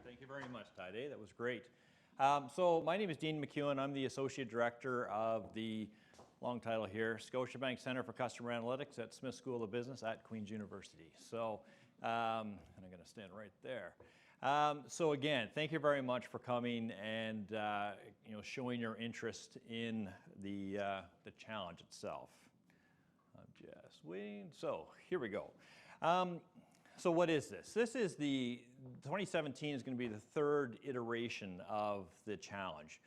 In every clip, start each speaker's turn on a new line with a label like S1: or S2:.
S1: Thank you very much, Tide. That was great. So my name is Dean McKeown. I'm the Associate Director of the, long title here, Scotiabank Center for Customer Analytics at Smith School of Business at Queen's University. So, and I'm going to stand right there. So again, thank you very much for coming and showing your interest in the challenge itself. I'm just waiting. So here we go. So what is this? This is 2017 is going to be the third iteration of the challenge.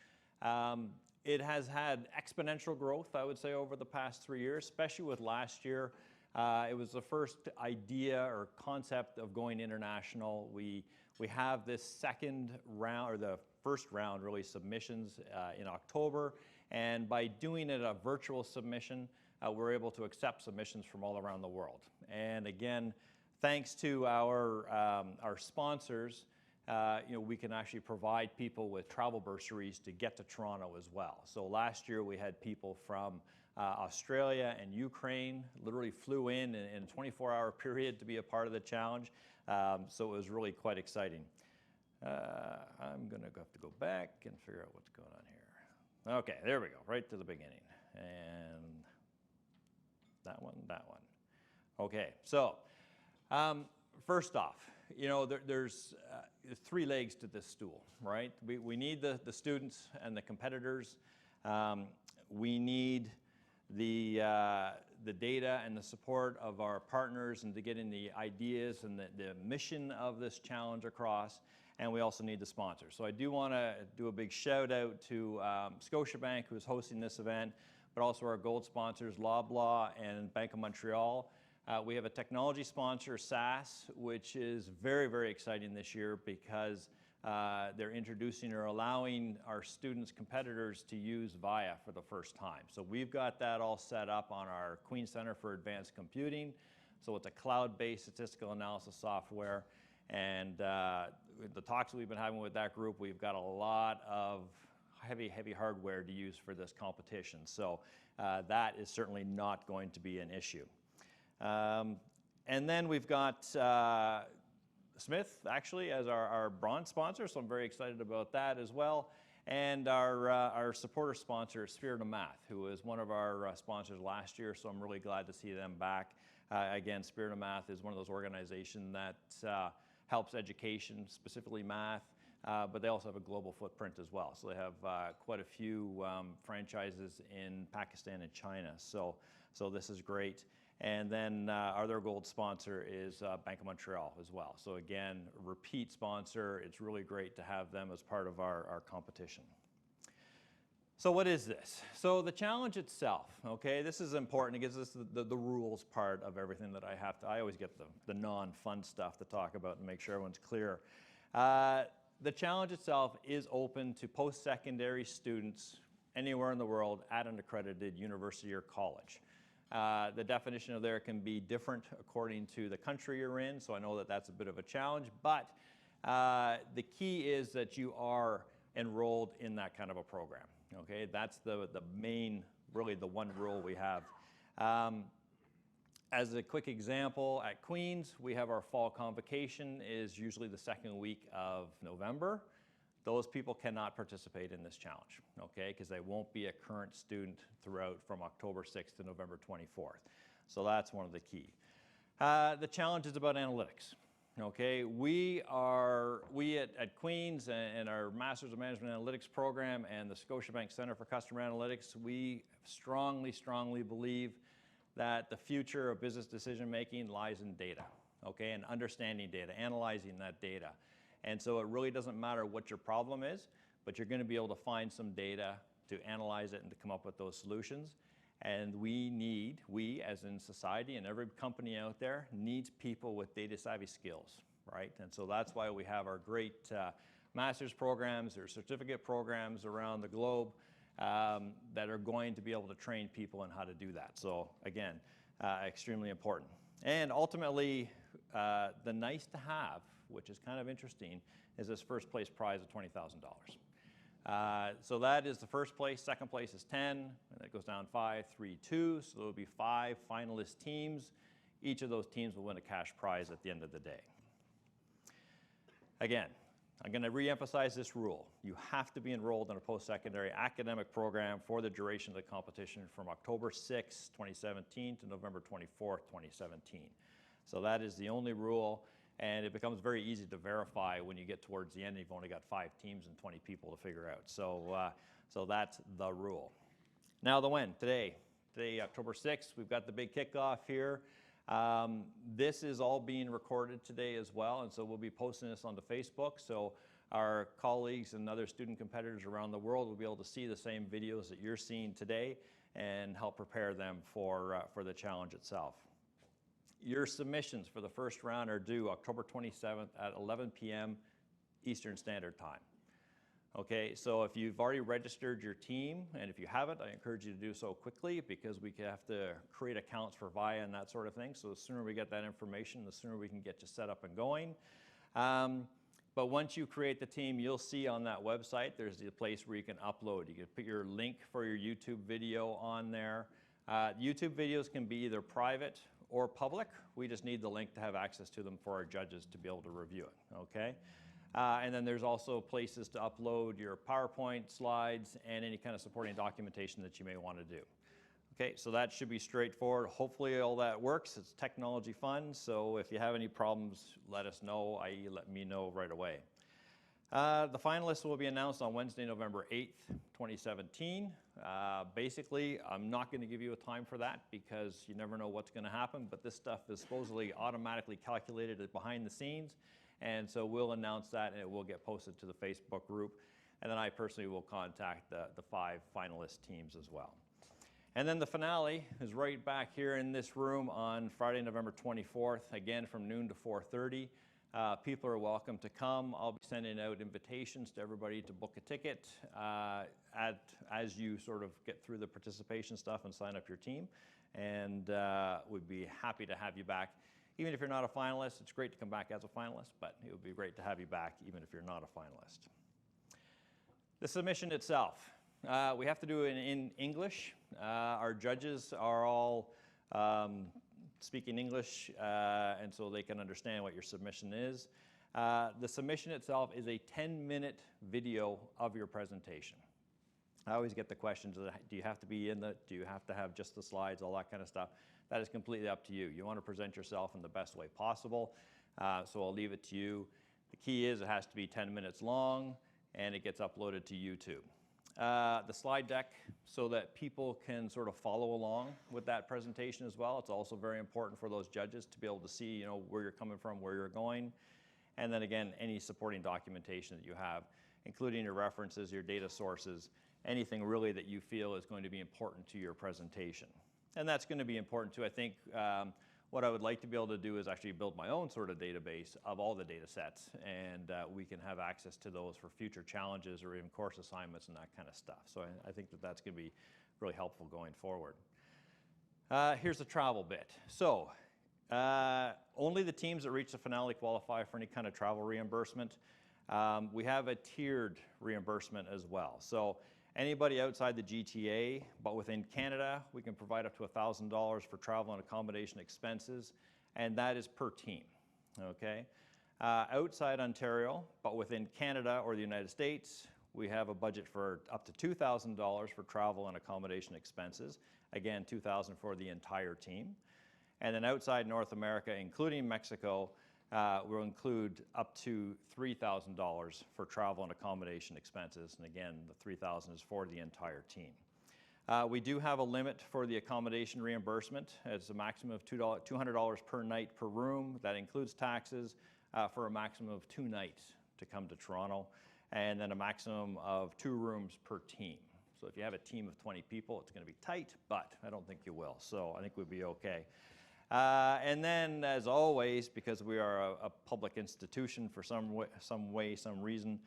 S1: It has had exponential growth, I would say, over the past 3 years, especially with last year. It was the first idea or concept of going international. We have this second round, or the first round, really, submissions in October. And by doing it a virtual submission, we're able to accept submissions from all around the world. And again, thanks to our sponsors, we can actually provide people with travel bursaries to get to Toronto as well. So last year we had people from Australia and Ukraine literally flew in a 24-hour period to be a part of the challenge. So it was really quite exciting. I'm going to have to go back and figure out what's going on here. Okay, there we go, right to the beginning. And that one. Okay, so first off, there's three legs to this stool, right? We need the students and the competitors. We need the data and the support of our partners and to getting the ideas and the mission of this challenge across. And we also need the sponsors. So I do want to do a big shout out to Scotiabank, who is hosting this event, but also our gold sponsors, Loblaw and Bank of Montreal. We have a technology sponsor, SAS, which is very, very exciting this year because they're introducing or allowing our students' competitors to use VIA for the first time. So we've got that all set up on our Queen's Center for Advanced Computing. So it's a cloud-based statistical analysis software. And the talks that we've been having with that group, we've got a lot of heavy hardware to use for this competition. So that is certainly not going to be an issue. And then we've got Smith, actually, as our bronze sponsor, so I'm very excited about that as well. And our supporter sponsor, Spirit of Math, who was one of our sponsors last year, so I'm really glad to see them back. Again, Spirit of Math is one of those organizations that helps education, specifically math, but they also have a global footprint as well. So they have quite a few franchises in Pakistan and China, so this is great. And then our other gold sponsor is Bank of Montreal as well. So again, repeat sponsor. It's really great to have them as part of our competition. So what is this? So the challenge itself, okay, this is important. It gives us the rules part of everything that I always get the non-fun stuff to talk about and make sure everyone's clear. The challenge itself is open to post-secondary students anywhere in the world at an accredited university or college. The definition of there can be different according to the country you're in, so I know that that's a bit of a challenge, but the key is that you are enrolled in that kind of a program, okay? That's the main, really the one rule we have. As a quick example, at Queen's, we have our fall convocation is usually the second week of November. Those people cannot participate in this challenge, okay, because they won't be a current student throughout from October 6th to November 24th. So that's one of the key. The challenge is about analytics, okay? We at Queen's and our Masters of Management Analytics program and the Scotiabank Center for Customer Analytics, we strongly, strongly believe that the future of business decision making lies in data, okay, and understanding data, analyzing that data. And so it really doesn't matter what your problem is, but you're going to be able to find some data to analyze it and to come up with those solutions. And we as in society and every company out there needs people with data savvy skills, right? And so that's why we have our great master's programs or certificate programs around the globe that are going to be able to train people in how to do that. So again, extremely important. And ultimately, the nice to have, which is kind of interesting, is this first place prize of $20,000. So that is the first place. Second place is 10, and that goes down 5, 3, 2. So there will be 5 finalist teams. Each of those teams will win a cash prize at the end of the day. Again, I'm going to re-emphasize this rule. You have to be enrolled in a post-secondary academic program for the duration of the competition from October 6, 2017 to November 24, 2017. So that is the only rule, and it becomes very easy to verify when you get towards the end and you've only got 5 teams and 20 people to figure out. So that's the rule. Now the when, today, October 6th, we've got the big kickoff here. This is all being recorded today as well, and so we'll be posting this onto Facebook, so our colleagues and other student competitors around the world will be able to see the same videos that you're seeing today and help prepare them for the challenge itself. Your submissions for the first round are due October 27th at 11 p.m. Eastern Standard Time. Okay, so if you've already registered your team, and if you haven't, I encourage you to do so quickly because we have to create accounts for VIA and that sort of thing. So the sooner we get that information, the sooner we can get you set up and going. But once you create the team, you'll see on that website, there's the place where you can upload. You can put your link for your YouTube video on there. YouTube videos can be either private or public. We just need the link to have access to them for our judges to be able to review it, okay? And then there's also places to upload your PowerPoint slides and any kind of supporting documentation that you may want to do. Okay, so that should be straightforward. Hopefully all that works. It's technology fun, so if you have any problems, let us know, i.e. let me know right away. The finalists will be announced on Wednesday, November 8th, 2017. Basically, I'm not going to give you a time for that because you never know what's going to happen, but this stuff is supposedly automatically calculated behind the scenes. And so we'll announce that and it will get posted to the Facebook group. And then I personally will contact the 5 finalist teams as well. And then the finale is right back here in this room on Friday, November 24th, again from noon to 4:30. People are welcome to come. I'll be sending out invitations to everybody to book a ticket as you sort of get through the participation stuff and sign up your team. And we'd be happy to have you back. Even if you're not a finalist, it's great to come back as a finalist, but it would be great to have you back even if you're not a finalist. The submission itself, we have to do it in English. Our judges are all speaking English, and so they can understand what your submission is. The submission itself is a 10-minute video of your presentation. I always get the questions, do you have to be in do you have to have just the slides, all that kind of stuff. That is completely up to you. You want to present yourself in the best way possible, so I'll leave it to you. The key is it has to be 10 minutes long, and it gets uploaded to YouTube. The slide deck, so that people can sort of follow along with that presentation as well. It's also very important for those judges to be able to see, where you're coming from, where you're going. And then again, any supporting documentation that you have, including your references, your data sources, anything really that you feel is going to be important to your presentation. And that's going to be important too. I think what I would like to be able to do is actually build my own sort of database of all the data sets, and we can have access to those for future challenges or even course assignments and that kind of stuff. So I think that that's going to be really helpful going forward. Here's the travel bit. So only the teams that reach the finale qualify for any kind of travel reimbursement. We have a tiered reimbursement as well. So anybody outside the GTA, but within Canada, we can provide up to $1,000 for travel and accommodation expenses, and that is per team, okay? Outside Ontario, but within Canada or the United States, we have a budget for up to $2,000 for travel and accommodation expenses. Again, $2,000 for the entire team. And then outside North America, including Mexico, we'll include up to $3,000 for travel and accommodation expenses. And again, the $3,000 is for the entire team. We do have a limit for the accommodation reimbursement. It's a maximum of $200 per night per room. That includes taxes for a maximum of 2 nights to come to Toronto, and then a maximum of 2 rooms per team. So if you have a team of 20 people, it's going to be tight, but I don't think you will. So I think we'll be okay. And then, as always, because we are a public institution for some reason,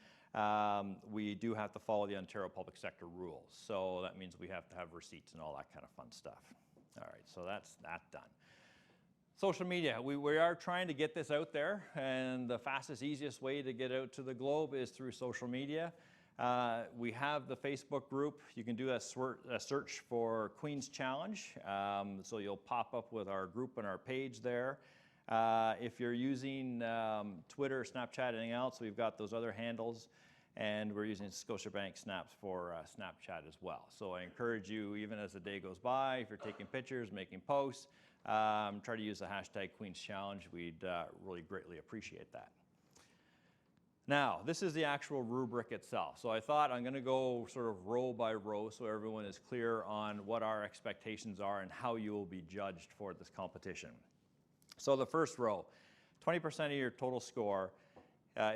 S1: we do have to follow the Ontario public sector rules. So that means we have to have receipts and all that kind of fun stuff. All right, so that's that done. Social media, we are trying to get this out there, and the fastest, easiest way to get out to the globe is through social media. We have the Facebook group. You can do a search for Queen's Challenge. So you'll pop up with our group and our page there. If you're using Twitter, Snapchat, anything else, we've got those other handles, and we're using Scotiabank Snaps for Snapchat as well. So I encourage you, even as the day goes by, if you're taking pictures, making posts, try to use the hashtag Queen's Challenge. We'd really greatly appreciate that. Now, this is the actual rubric itself. So I thought I'm going to go sort of row by row so everyone is clear on what our expectations are and how you will be judged for this competition. So the first row, 20% of your total score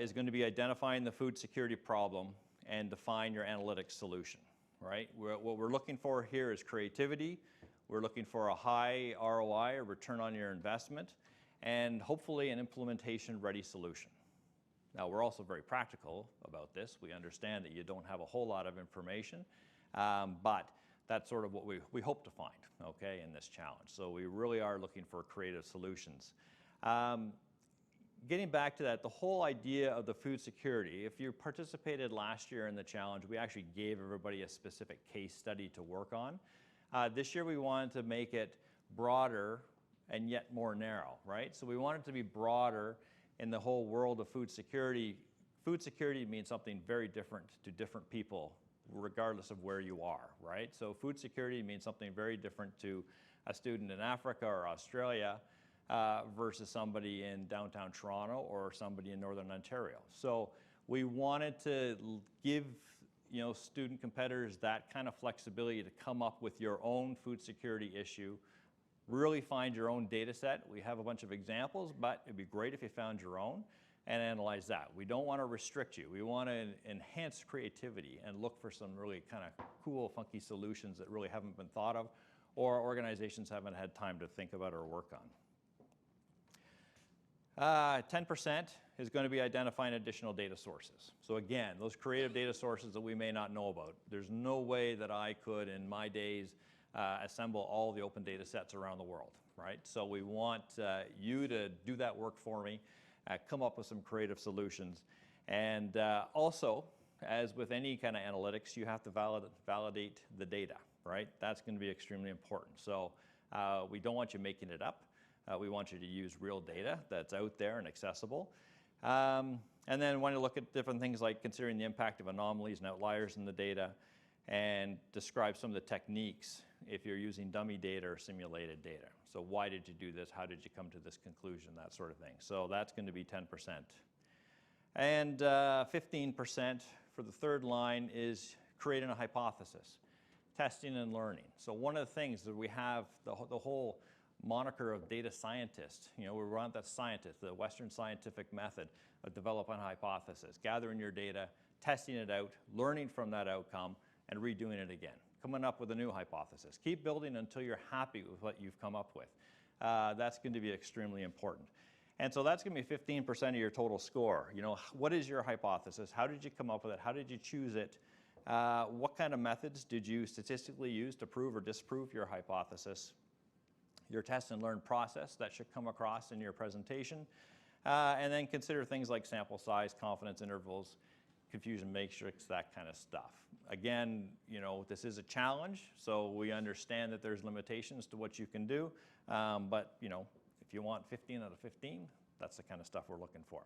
S1: is going to be identifying the food security problem and define your analytics solution, right? What we're looking for here is creativity. We're looking for a high ROI, or return on your investment, and hopefully an implementation-ready solution. Now, we're also very practical about this. We understand that you don't have a whole lot of information, but that's sort of what we hope to find, okay, in this challenge. So we really are looking for creative solutions. Getting back to that, the whole idea of the food security, if you participated last year in the challenge, we actually gave everybody a specific case study to work on. This year we wanted to make it broader and yet more narrow, right? So we wanted to be broader in the whole world of food security. Food security means something very different to different people, regardless of where you are, right? So food security means something very different to a student in Africa or Australia versus somebody in downtown Toronto or somebody in Northern Ontario. So we wanted to give student competitors that kind of flexibility to come up with your own food security issue, really find your own data set. We have a bunch of examples, but it'd be great if you found your own and analyze that. We don't want to restrict you. We want to enhance creativity and look for some really kind of cool, funky solutions that really haven't been thought of or organizations haven't had time to think about or work on. 10% is going to be identifying additional data sources. So again, those creative data sources that we may not know about. There's no way that I could, in my days, assemble all the open data sets around the world, right? So we want you to do that work for me, come up with some creative solutions. And also, as with any kind of analytics, you have to validate the data, right? That's going to be extremely important. So we don't want you making it up. We want you to use real data that's out there and accessible. And then want to look at different things like considering the impact of anomalies and outliers in the data, and describe some of the techniques if you're using dummy data or simulated data. So why did you do this? How did you come to this conclusion? That sort of thing. So that's going to be 10%. And 15% for the third line is creating a hypothesis, testing and learning. So one of the things that we have, the whole moniker of data scientist, we want that scientist, the Western scientific method of developing a hypothesis, gathering your data, testing it out, learning from that outcome, and redoing it again, coming up with a new hypothesis. Keep building until you're happy with what you've come up with. That's going to be extremely important. And so that's going to be 15% of your total score. What is your hypothesis? How did you come up with it? How did you choose it? What kind of methods did you statistically use to prove or disprove your hypothesis? Your test and learn process, that should come across in your presentation. And then consider things like sample size, confidence intervals, confusion matrix, that kind of stuff. Again, this is a challenge, so we understand that there's limitations to what you can do, but if you want 15 out of 15, that's the kind of stuff we're looking for.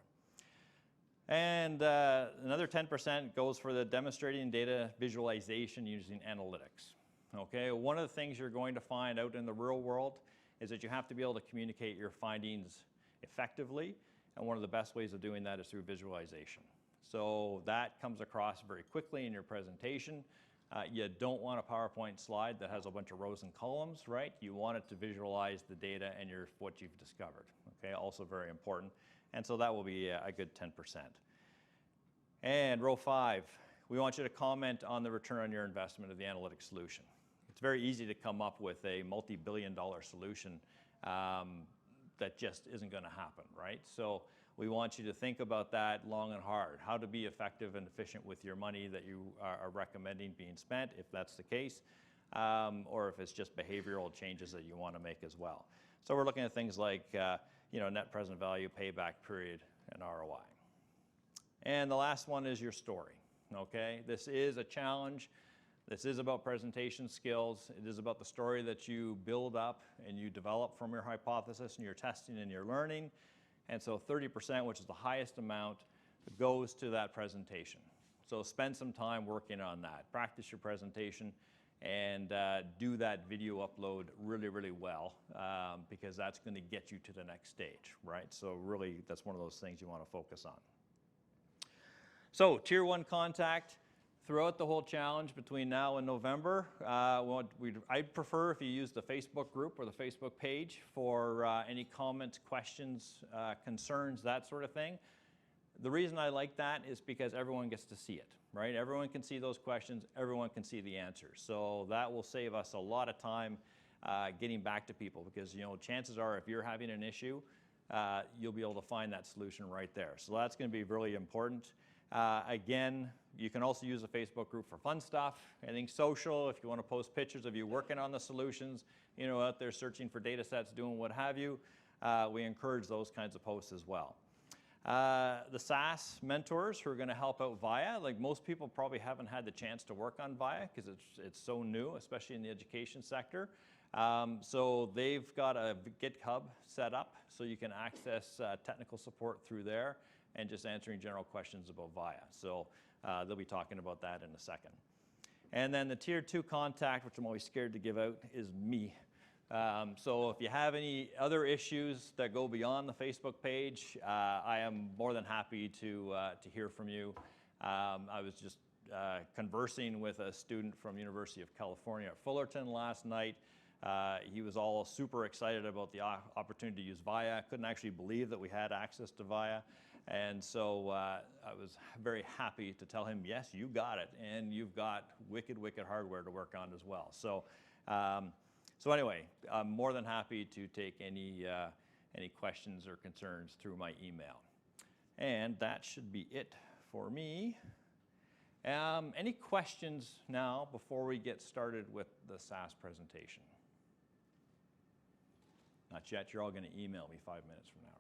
S1: And another 10% goes for the demonstrating data visualization using analytics. Okay, one of the things you're going to find out in the real world is that you have to be able to communicate your findings effectively, and one of the best ways of doing that is through visualization. So that comes across very quickly in your presentation. You don't want a PowerPoint slide that has a bunch of rows and columns, right? You want it to visualize the data and what you've discovered, okay? Also very important. And so that will be a good 10%. And row 5, we want you to comment on the return on your investment of the analytic solution. It's very easy to come up with a multi-billion-dollar solution that just isn't going to happen, right? So we want you to think about that long and hard, how to be effective and efficient with your money that you are recommending being spent, if that's the case, or if it's just behavioral changes that you want to make as well. So we're looking at things like net present value, payback period, and ROI. And the last one is your story, okay? This is a challenge. This is about presentation skills. It is about the story that you build up and you develop from your hypothesis and your testing and your learning. And so 30%, which is the highest amount, goes to that presentation. So spend some time working on that. Practice your presentation and do that video upload really, really well, because that's going to get you to the next stage, right? So really, that's one of those things you want to focus on. So Tier 1 contact. Throughout the whole challenge between now and November, I'd prefer if you use the Facebook group or the Facebook page for any comments, questions, concerns, that sort of thing. The reason I like that is because everyone gets to see it, right? Everyone can see those questions, everyone can see the answers. So that will save us a lot of time getting back to people, because chances are if you're having an issue, you'll be able to find that solution right there. So that's going to be really important. Again, you can also use the Facebook group for fun stuff, anything social, if you want to post pictures of you working on the solutions, out there searching for data sets, doing what have you. We encourage those kinds of posts as well. The SAS mentors who are going to help out VIA, like most people probably haven't had the chance to work on VIA because it's so new, especially in the education sector. So they've got a GitHub set up so you can access technical support through there and just answering general questions about VIA. So they'll be talking about that in a second. And then the Tier 2 contact, which I'm always scared to give out, is me. So if you have any other issues that go beyond the Facebook page, I am more than happy to hear from you. I was just conversing with a student from University of California at Fullerton last night. He was all super excited about the opportunity to use VIA. Couldn't actually believe that we had access to VIA. And so I was very happy to tell him, yes, you got it, and you've got wicked, wicked hardware to work on as well. So, so anyway, I'm more than happy to take any questions or concerns through my email. And that should be it for me. Any questions now before we get started with the SAS presentation? Not yet. You're all going to email me 5 minutes from now, right?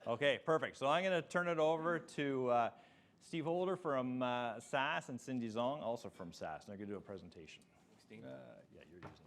S1: Okay, perfect. So I'm going to turn it over to Steve Holder from SAS and Cindy Zong, also from SAS. They're going to do a presentation.
S2: Thanks, Dean.
S1: Yeah, you're using that.